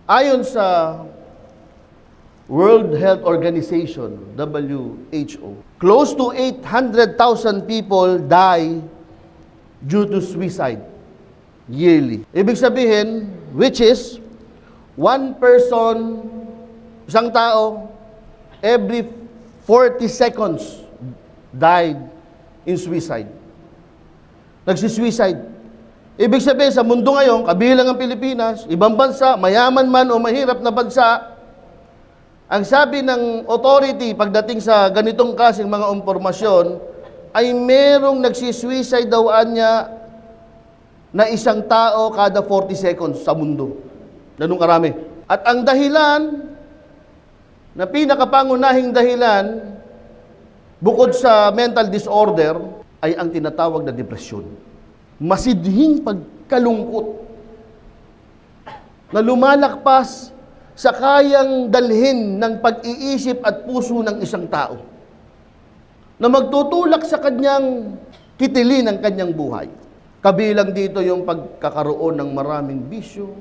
Ayon sa World Health Organization, WHO, close to 800,000 people die due to suicide yearly. Ibig sabihin, which is, one person, isang tao, every 40 seconds died in suicide. Nagsisuicide. Ibig sabihin, sa mundo ngayon, kabilang ang Pilipinas, ibang bansa, mayaman man o mahirap na bansa, ang sabi ng authority pagdating sa ganitong klaseng mga impormasyon, ay merong nagsisuicide daw niya na isang tao kada 40 seconds sa mundo. Ganun karami. At ang dahilan, na pinakapangunahing dahilan, bukod sa mental disorder, ay ang tinatawag na depresyon. Masidhing pagkalungkot na lumalakpas sa kayang dalhin ng pag-iisip at puso ng isang tao na magtutulak sa kanyang kitilin ng kanyang buhay. Kabilang dito yung pagkakaroon ng maraming bisyo,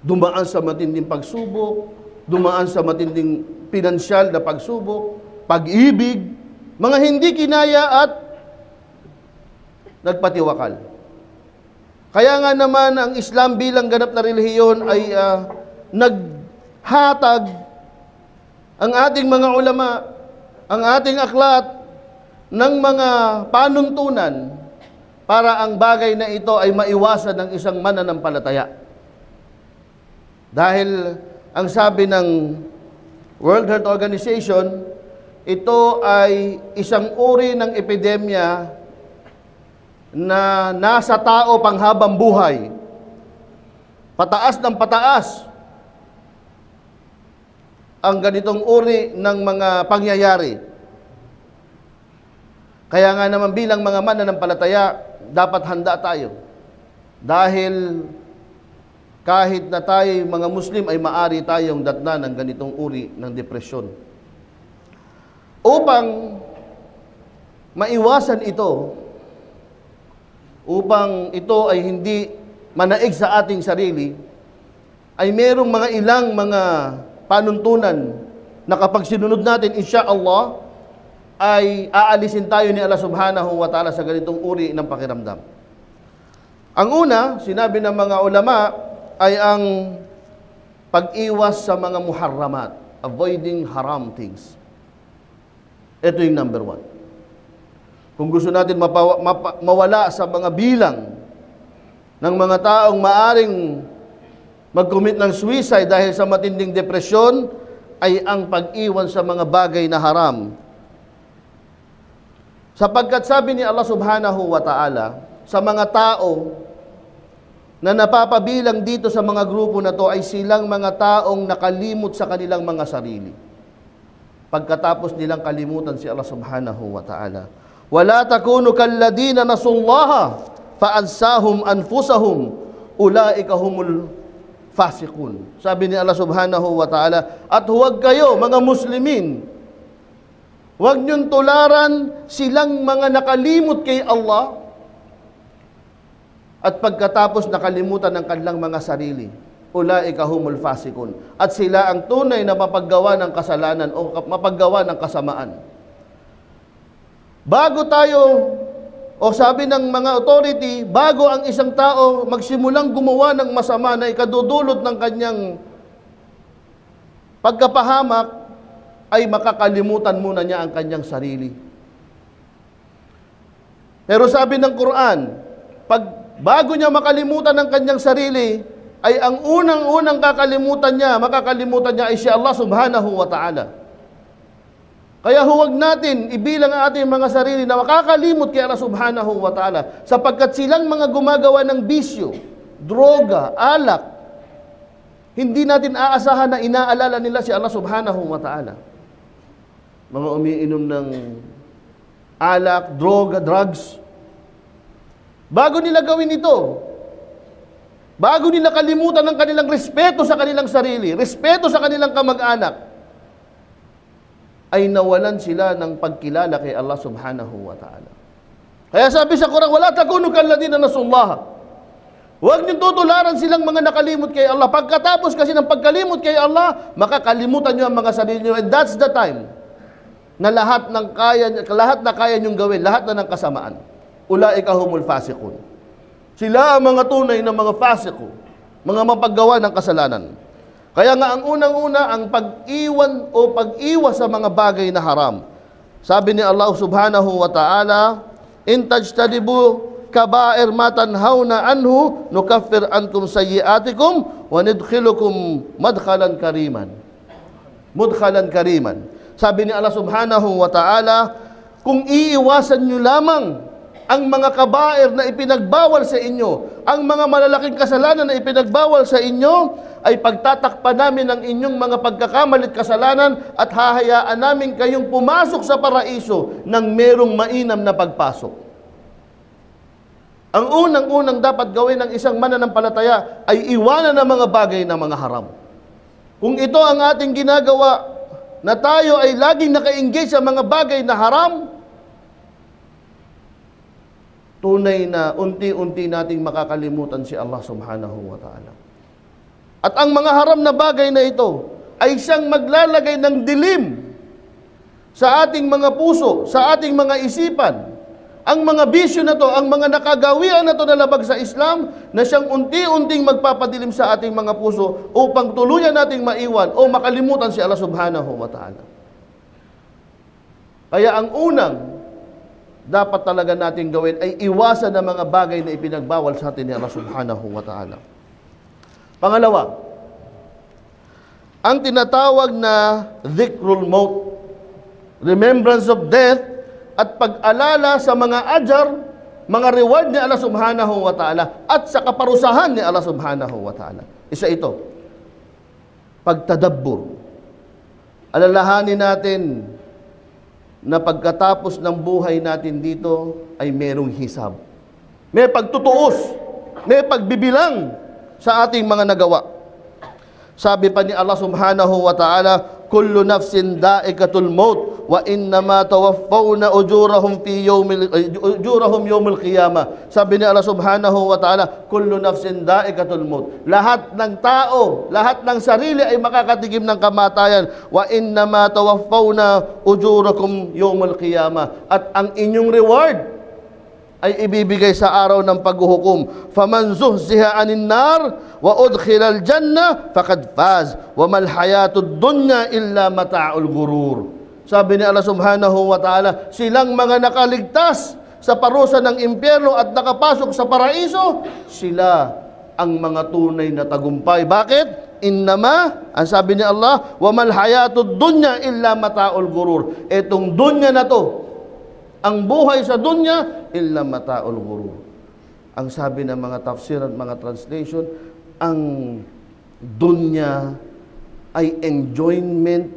dumaan sa matinding pagsubok, dumaan sa matinding pinansyal na pagsubok, pag-ibig, mga hindi kinaya at nagpatiwakal. Kaya nga naman ang Islam bilang ganap na relihiyon ay naghatag ang ating mga ulama, ang ating aklat ng mga panuntunan para ang bagay na ito ay maiwasan ng isang mananampalataya. Dahil ang sabi ng World Health Organization, ito ay isang uri ng epidemya na nasa tao panghabang buhay. Pataas ng pataas ang ganitong uri ng mga pangyayari. Kaya nga naman bilang mga mananampalataya, dapat handa tayo. Dahil kahit na tayo mga Muslim ay maari tayong datnan ng ganitong uri ng depresyon. Upang maiwasan ito, upang ito ay hindi manaig sa ating sarili, ay merong mga ilang mga panuntunan na kapag sinunod natin, insya-Allah, ay aalisin tayo ni Allah subhanahu wa ta'ala sa ganitong uri ng pakiramdam. Ang una, sinabi ng mga ulama, ay ang pag-iwas sa mga muharramat, avoiding haram things. Ito yung number one. Kung gusto natin mawala sa mga bilang ng mga taong maaring mag-commit ng suicide dahil sa matinding depresyon, ay ang pag-iwan sa mga bagay na haram. Sapagkat sabi ni Allah subhanahu wa ta'ala, sa mga tao na napapabilang dito sa mga grupo na to ay silang mga taong nakalimot sa kanilang mga sarili. Pagkatapos nilang kalimutan si Allah subhanahu wa ta'ala. Wala takunu kalladina nasullaha faansahum anfusahum ulaika humul fasiqun. Sabi ni Allah subhanahu wa ta'ala, at huwag kayo mga muslimin, huwag niyong tularan silang mga nakalimot kay Allah at pagkatapos nakalimutan ng kanilang mga sarili. Ulaika humul fasiqun. At sila ang tunay na mapaggawa ng kasalanan o mapaggawa ng kasamaan. Bago tayo, o sabi ng mga authority, bago ang isang tao magsimulang gumawa ng masama na ikadudulot ng kanyang pagkapahamak, ay makakalimutan muna niya ang kanyang sarili. Pero sabi ng Quran, bago niya makalimutan ang kanyang sarili, ay ang unang-unang makakalimutan niya ay si Allah subhanahu wa ta'ala. Kaya huwag natin ibilang ang ating mga sarili na makakalimot kay Allah subhanahu wa ta'ala, sapagkat silang mga gumagawa ng bisyo, droga, alak, hindi natin aasahan na inaalala nila si Allah subhanahu wa ta'ala. Mga umiinom ng alak, droga, drugs, bago nila gawin ito, bago nila kalimutan ang kanilang respeto sa kanilang sarili, respeto sa kanilang kamag-anak, ay nawalan sila ng pagkilala kay Allah subhanahu wa ta'ala. Kaya sabi sa Quran, wala takunu kalladina nasullaha Huwag niyong tutularan silang mga nakalimot kay Allah. Pagkatapos kasi ng pagkalimot kay Allah, makakalimutan niyo ang mga sarili niyo. And that's the time na lahat na kaya niyong gawin, lahat na ng kasamaan. Ulaika humul fasiqun. Sila ang mga tunay na mga fasiko, mga mapaggawa ng kasalanan. Kaya nga ang unang-una, ang pag-iwan o pag-iwas sa mga bagay na haram. Sabi ni Allah subhanahu wa ta'ala, in tajtanibu kaba'ir ma tanhauna anhu nukaffir ankum sayyi'atikum wa nidkhilukum madkhalan kariman. Mudkhalan kariman. Sabi ni Allah subhanahu wa ta'ala, kung iiwasan nyo lamang ang mga kaba'ir na ipinagbawal sa inyo, ang mga malalaking kasalanan na ipinagbawal sa inyo, ay pagtatakpan namin ang inyong mga pagkakamalit kasalanan at hahayaan namin kayong pumasok sa paraiso ng merong mainam na pagpasok. Ang unang-unang dapat gawin ng isang mananampalataya ay iwanan ang mga bagay na mga haram. Kung ito ang ating ginagawa, na tayo ay laging naka-engage sa mga bagay na haram, tunay na unti-unti nating makakalimutan si Allah subhanahu wa ta'ala. At ang mga haram na bagay na ito ay siyang maglalagay ng dilim sa ating mga puso, sa ating mga isipan. Ang mga bisyo na to, ang mga nakagawian na to na labag sa Islam, na siyang unti-unting magpapadilim sa ating mga puso upang tuluyan nating maiwan o makalimutan si Allah subhanahu wa ta'ala. Kaya ang unang dapat talaga nating gawin ay iwasan ng mga bagay na ipinagbawal sa atin ni Allah subhanahu wa ta'ala. Pangalawa, ang tinatawag na dhikrul maut, remembrance of death, at pag-alala sa mga ajar, mga reward ni Allah subhanahu wa ta'ala, at sa kaparusahan ni Allah subhanahu wa ta'ala. Isa ito, pagtadabbur. Alalahanin natin na pagkatapos ng buhay natin dito ay merong hisab. May pagtutuos, may pagbibilang sa ating mga nagawa. Sabi pa ni Allah subhanahu wa ta'ala, kullu nafsin da'ikatul maut wa innama tawaffawna ujurahum yawmil qiyamah. Sabi ni Allah subhanahu wa ta'ala, kullu nafsin da'ikatul maut. Lahat ng tao, lahat ng sarili ay makakatigim ng kamatayan. Wa innama tawaffawna ujurakum yawmil qiyamah. At ang inyong reward ay ibibigay sa araw ng paghuhukom. Faman zuhziha 'anil nar wa udkhilal janna faqad faz wa mal hayatud dunya illa mata'ul ghurur. Sabi ni Allah subhanahu wa ta'ala, silang mga nakaligtas sa parusa ng impyerno at nakapasok sa paraiso, sila ang mga tunay na tagumpay. Bakit? Innama, ang sabi ni Allah, wa mal hayatud dunya illa mata'ul ghurur. Etong dunya na to, ang buhay sa dunya, illa mata'ul ghurur. Ang sabi ng mga tafsir at mga translation, ang dunya ay enjoyment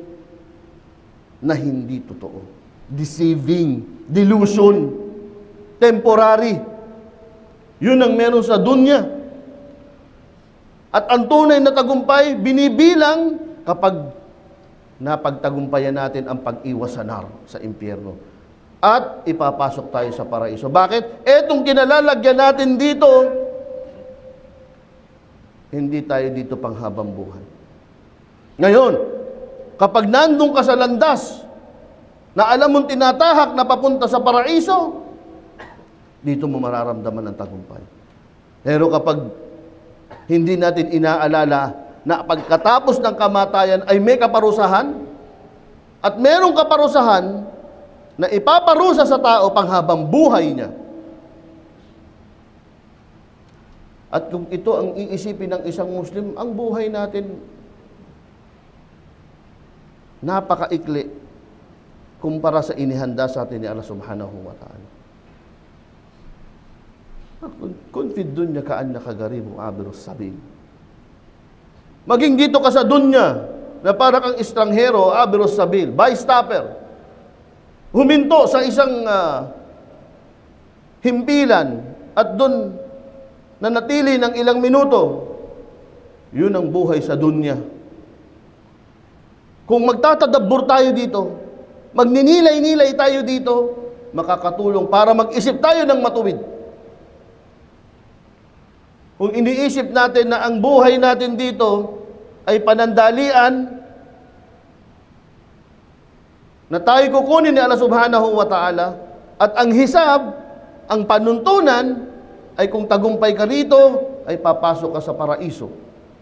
na hindi totoo. Deceiving, delusion, temporary. Yun ang meron sa dunya. At ang tunay na tagumpay, binibilang kapag napagtagumpayan natin ang pag-iwas sa nar, sa impyerno. At ipapasok tayo sa paraiso. Bakit? Etong kinalalagyan natin dito, hindi tayo dito panghabang buhay. Ngayon, kapag nandun ka sa landas, na alam mong tinatahak na papunta sa paraiso, dito mo mararamdaman ang tagumpay. Pero kapag hindi natin inaalala na pagkatapos ng kamatayan ay may kaparusahan, at merong kaparusahan na ipaparusa sa tao panghabang buhay niya. At kung ito ang iisipin ng isang Muslim, ang buhay natin napakaikli kumpara sa inihanda sa atin ni Allah subhanahu wa ta'ala. Kun fi dunya ka'annaka garibun abirus sabil. Maging dito ka sa dunya na para kang estranghero, abirus sabil, bystopper. Huminto sa isang himpilan at doon nanatili ng ilang minuto. Yun ang buhay sa dunya. Kung magtatadabbur tayo dito, magninilay-nilay tayo dito, makakatulong para mag-isip tayo ng matuwid. Kung iniisip natin na ang buhay natin dito ay panandalian, na tayo kukunin ni Allah subhanahu wa ta'ala, at ang hisab, ang panuntunan, ay kung tagumpay ka rito, ay papasok ka sa paraiso,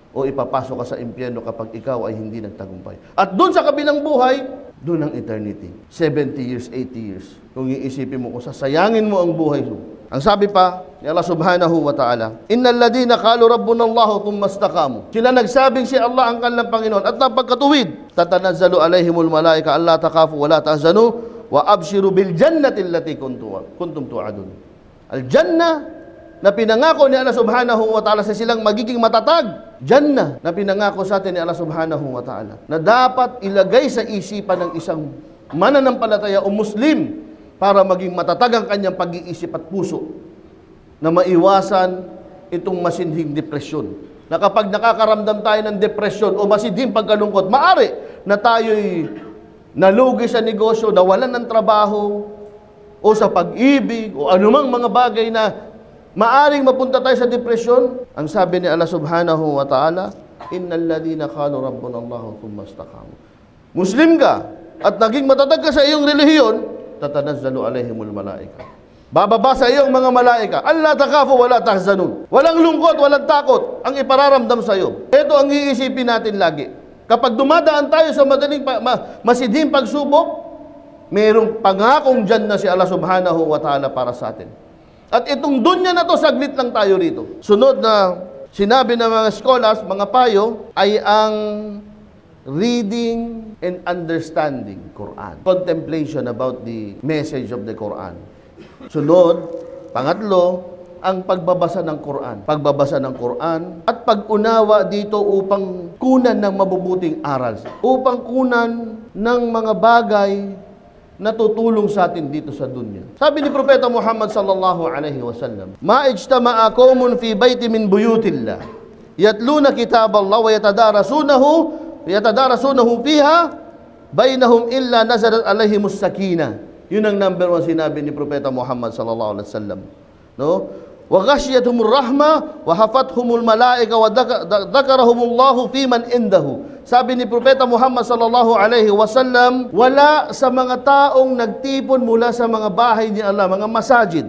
o ipapasok ka sa impyerno kapag ikaw ay hindi nagtagumpay. At doon sa kabilang buhay, doon ang eternity. 70 years, 80 years. Kung iisipin mo, kung sasayangin mo ang buhay mo. Ang sabi pa ni Allah subhanahu wa ta'ala, Innal ladina qalu rabbuna Allah thumma istaqamu. Sila nagsabing si Allah ang kanilang Panginoon at napagkatuwid. Tatanazzalu alaihimul malaika alla takhafu wa la tahzanu wa abshiru bil jannati allati kuntum tu'adun. Al jannah na pinangako ni Allah subhanahu wa ta'ala sa silang magiging matatag. Jannah na pinangako sa atin ni Allah subhanahu wa ta'ala, na dapat ilagay sa isipan ng isang mananampalataya o Muslim para maging matatag ang kanyang pag-iisip at puso, na maiwasan itong masinhing depresyon. Na kapag nakakaramdam tayo ng depresyon o masinhing pagkalungkot, maari na tayo'y nalugi sa negosyo, nawalan ng trabaho, o sa pag-ibig, o anumang mga bagay na maaring mapunta tayo sa depresyon. Ang sabi ni Allah subhanahu wa ta'ala, Innal ladina qalu rabbuna Allah thumma istaqamu. Muslim ka at naging matatag ka sa iyong relihiyon, tatanazzalu alaihimul malaika. Bababa sa iyong mga malaika, alla takhafu wala tahzanun. Walang lungkot, walang takot ang ipararamdam sa iyo. Ito ang iisipin natin lagi. Kapag dumadaan tayo sa madaling masidhing pagsubok, mayroong pangakong dyan na si Allah subhanahu wa ta'ala para sa atin. At itong dunya na to, saglit lang tayo rito. Sunod na sinabi ng mga scholars, mga payo, ay ang reading and understanding Quran. Contemplation about the message of the Quran. Sunod, pangatlo, ang pagbabasa ng Quran. Pagbabasa ng Quran at pag-unawa dito upang kunan ng mabubuting aral. Upang kunan ng mga bagay na tutulong sa atin dito sa dunya. Sabi ni Propeta Muhammad sallallahu alaihi wasallam, Ma ijtama'a qaumun fi baiti min buyutillah yatluna kitaballah wa yatadarasunahu fiha bainahum illa nazalat alaihimus sakinah. Yun ang number 1 sinabi ni Propeta Muhammad sallallahu alaihi wasallam. No? Wa ghashiyatuhumur rahma wa hafathumul malaika wa dhakarahumullahu fi man indahu. Sabi ni Propeta Muhammad sallallahu alaihi wasallam, wala sa mga taong nagtipon mula sa mga bahay ni Allah, mga masajid,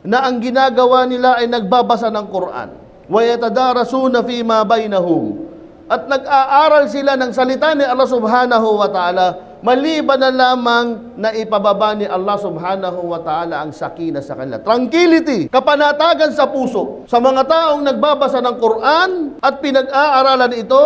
na ang ginagawa nila ay nagbabasa ng Quran. Wa yatadarasuna fi ma bainahum. At nag-aaral sila ng salita ni Allah subhanahu wa ta'ala, maliban na lamang na ipababa ni Allah subhanahu wa ta'ala ang sakina sa kanila. Tranquility, kapanatagan sa puso. Sa mga taong nagbabasa ng Quran at pinag-aaralan ito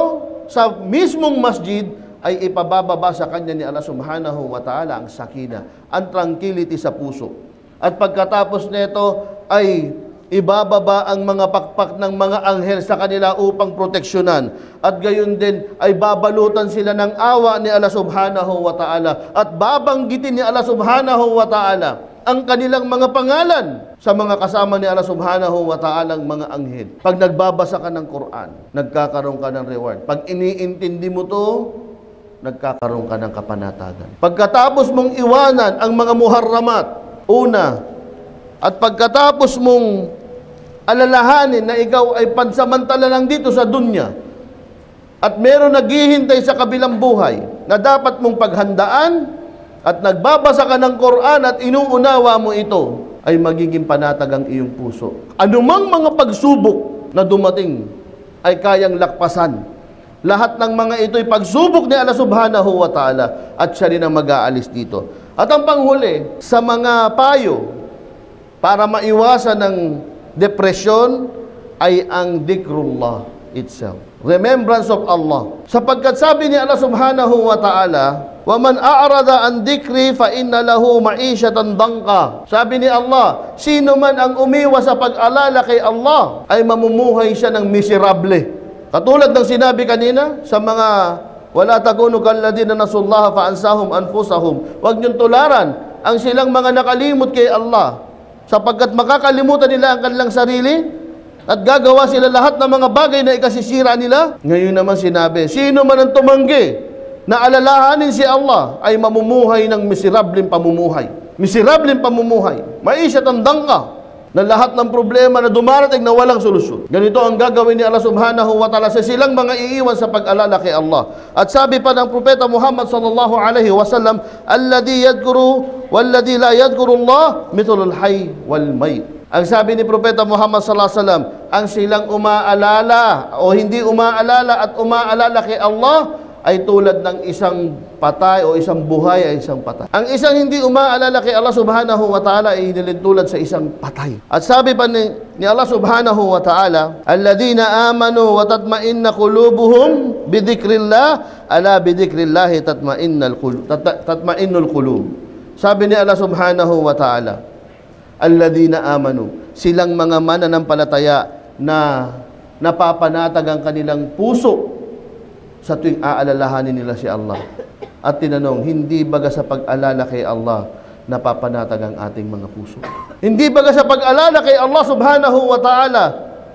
sa mismong masjid, ay ipabababa sa kanya ni Allah subhanahu wa ta'ala ang sakina, ang tranquility sa puso. At pagkatapos nito ay ibababa ang mga pakpak ng mga anghel sa kanila upang proteksyonan. At gayon din ay babalutan sila ng awa ni Allah subhanahu wa ta'ala. At babanggitin ni Allah subhanahu wa ta'ala ang kanilang mga pangalan sa mga kasama ni Allah subhanahu wa ta'ala ang mga anghel. Pag nagbabasa ka ng Quran, nagkakaroon ka ng reward. Pag iniintindi mo to, nagkakaroon ka ng kapanatagan. Pagkatapos mong iwanan ang mga muharramat, una, at pagkatapos mong alalahanin na ikaw ay pansamantala lang dito sa dunya at meron naghihintay sa kabilang buhay na dapat mong paghandaan at nagbabasa ka ng Quran at inuunawa mo ito, ay magiging panatag ang iyong puso. Anumang mga pagsubok na dumating ay kayang lakpasan. Lahat ng mga ito ay pagsubok ni Allah subhanahu wa ta'ala at siya rin ang mag-aalis dito. At ang panghuli, sa mga payo para maiwasan ng depresyon ay ang dhikrullah itself. Remembrance of Allah. Sapagkat sabi ni Allah subhanahu wa ta'ala, wa man a'rada an dhikri fa inna lahu ma'isyatan dangka. Sabi ni Allah, sino man ang umiwas sa pag-alala kay Allah ay mamumuhay siya ng miserable. Katulad ng sinabi kanina sa mga wala takunu kalladina nasullaha fa ansahum anfusahum. Huwag niyong tularan ang silang mga nakalimot kay Allah, sapagkat makakalimutan nila ang kanilang sarili at gagawa sila lahat ng mga bagay na ikasisira nila. Ngayon naman sinabi, sino man ang tumanggi na alalahanin si Allah ay mamumuhay ng miserableng pamumuhay. Miserableng pamumuhay. Maisyatan dangka. na lahat ng problema na dumarating na walang solusyon. Ganito ang gagawin ni Allah subhanahu wa ta'ala sa silang mga iiwan sa pag-alala kay Allah. At sabi pa ng Propeta Muhammad sallallahu alaihi wasallam, alladhi yadhkuru walladhi la yadhkuru Allah mithlul hayy wal mayt. Ang sabi ni Propeta Muhammad sallallahu alaihi wasallam, ang silang umaalala o hindi umaalala at umaalala kay Allah ay tulad ng isang patay o isang buhay ay isang patay. Ang isang hindi umaalala kay Allah subhanahu wa ta'ala ay inilintulad sa isang patay. At sabi pa ni Allah subhanahu wa ta'ala, alladhina amanu wa tatma'inna qulubuhum bidhikrillah, ala bidhikrillah tatma'innul qulub. Sabi ni Allah subhanahu wa ta'ala, alladhina amanu, silang mga mananampalataya na napapanatag ang kanilang puso sa tuwing aalalahanin nila si Allah. At tinanong, hindi baga sa pag-alala kay Allah napapanatag ang ating mga puso? Hindi baga sa pag-alala kay Allah subhanahu wa ta'ala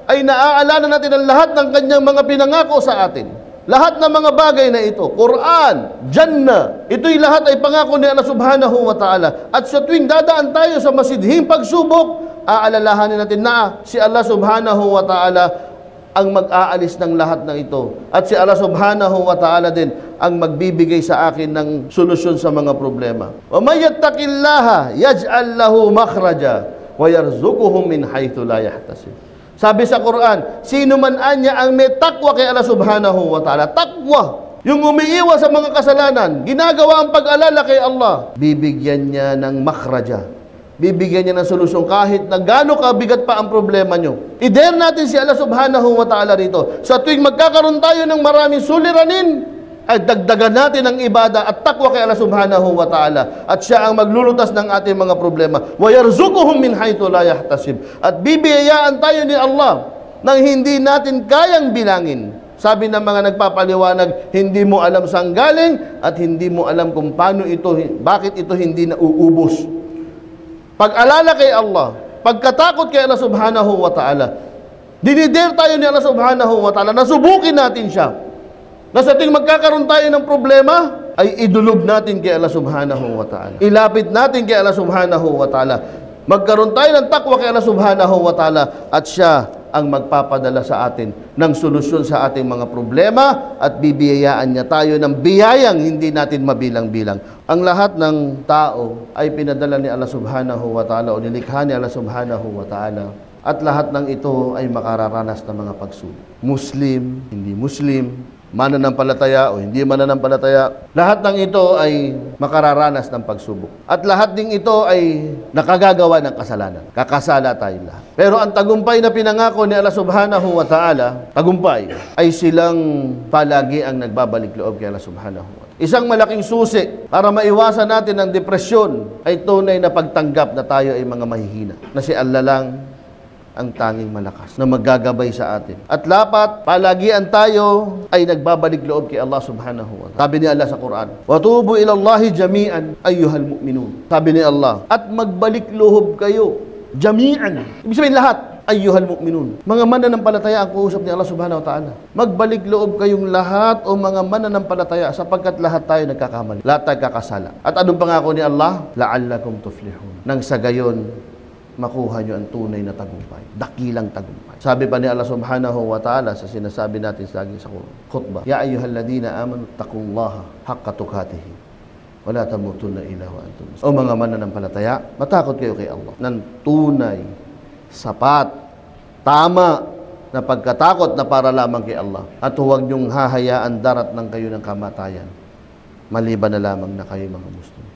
ay naaalala natin ang lahat ng kanyang mga pinangako sa atin? Lahat ng mga bagay na ito, Quran, Jannah, ito'y lahat ay pangako ni Allah subhanahu wa ta'ala. At sa tuwing dadaan tayo sa masidhing pagsubok, aalalahanin natin na si Allah subhanahu wa ta'ala ang mag-aalis ng lahat ng ito. At si Allah subhanahu wa ta'ala din ang magbibigay sa akin ng solusyon sa mga problema. Wa may yattaqillaha yaj'al lahu makhraja wa yarzuquhu min haythu la yahtasib. Sabi sa Quran, sino man anya ang may takwa kay Allah subhanahu wa ta'ala, takwa, yung umiiwas sa mga kasalanan, ginagawa ang pag-alala kay Allah, bibigyan niya ng makhraja, bibigyan niya ng solusyon kahit na gaano kabigat pa ang problema nyo. I-dare natin si Allah subhanahu wa ta'ala rito. Sa tuwing magkakaroon tayo ng maraming suliranin, ay dagdagan natin ang ibada at takwa kay Allah subhanahu wa ta'ala. At siya ang maglulutas ng ating mga problema. وَيَرْزُقُهُمْ مِنْ حَيْثُ لَا يَحْتَسِبْ. At bibiyayaan tayo ni Allah nang hindi natin kayang bilangin. Sabi ng mga nagpapaliwanag, hindi mo alam saan galing at hindi mo alam kung paano ito, bakit ito hindi nauubos. Pag-alala kay Allah, pagkatakot kay Allah subhanahu wa ta'ala, dinider tayo ni Allah subhanahu wa ta'ala, nasubukin natin siya. Na sa tuwing magkakaroon tayo ng problema, ay idulog natin kay Allah subhanahu wa ta'ala. Ilapit natin kay Allah subhanahu wa ta'ala. Magkaroon tayo ng takwa kay Allah subhanahu wa ta'ala at siya ang magpapadala sa atin ng solusyon sa ating mga problema at bibiyayaan niya tayo ng biyayang hindi natin mabilang-bilang. Ang lahat ng tao ay pinadala ni Allah subhanahu wa ta'ala o nilikha ni Allah subhanahu wa ta'ala at lahat ng ito ay makararanas ng mga pagsubok. Muslim, hindi Muslim, mananampalataya o hindi mananampalataya, lahat ng ito ay makararanas ng pagsubok. At lahat ding ito ay nakagagawa ng kasalanan. Kakasala tayo lahat. Pero ang tagumpay na pinangako ni Allah subhanahu wa ta'ala, tagumpay, ay silang palagi ang nagbabalik loob kay Allah subhanahu wa ta'ala. Isang malaking susi para maiwasan natin ang depresyon ay tunay na pagtanggap na tayo ay mga mahihina. Na si Allah lang ang tanging malakas na maggagabay sa atin. At dapat palagian tayo ay nagbabalik loob kay Allah subhanahu wa ta'ala. Sabi ni Allah sa Quran, "Watubu ila Allahi jami'an ayyuhal mu'minun." Sabi ni Allah, at magbalik loob kayo jami'an. Ibig sabihin lahat, ayyuhal mu'minun. Mga mananampalataya ang kuusap ni Allah subhanahu wa ta'ala. Magbalik loob kayong lahat o mga mananampalataya sapagkat lahat tayo nagkakamali. Lahat tayo kakasala. At anong pangako ni Allah? La'allakum tuflihun. Nang sa gayon makuha nyo ang tunay na tagumpay, dakilang tagumpay. Sabi pa ni Allah subhanahu wa ta'ala sa sinasabi natin lagi sa khutbah, Ya ayyuhalladhina amanu taqullaha haqqa tuqatih wa la tamutunna illa wa antum muslimun. O mga mananampalataya, matakot kayo kay Allah ng tunay, sapat, tama na pagkatakot na para lamang kay Allah. At huwag nyong hahayaan darat ng kayo ng kamatayan, maliban na lamang na kayo mga Muslim.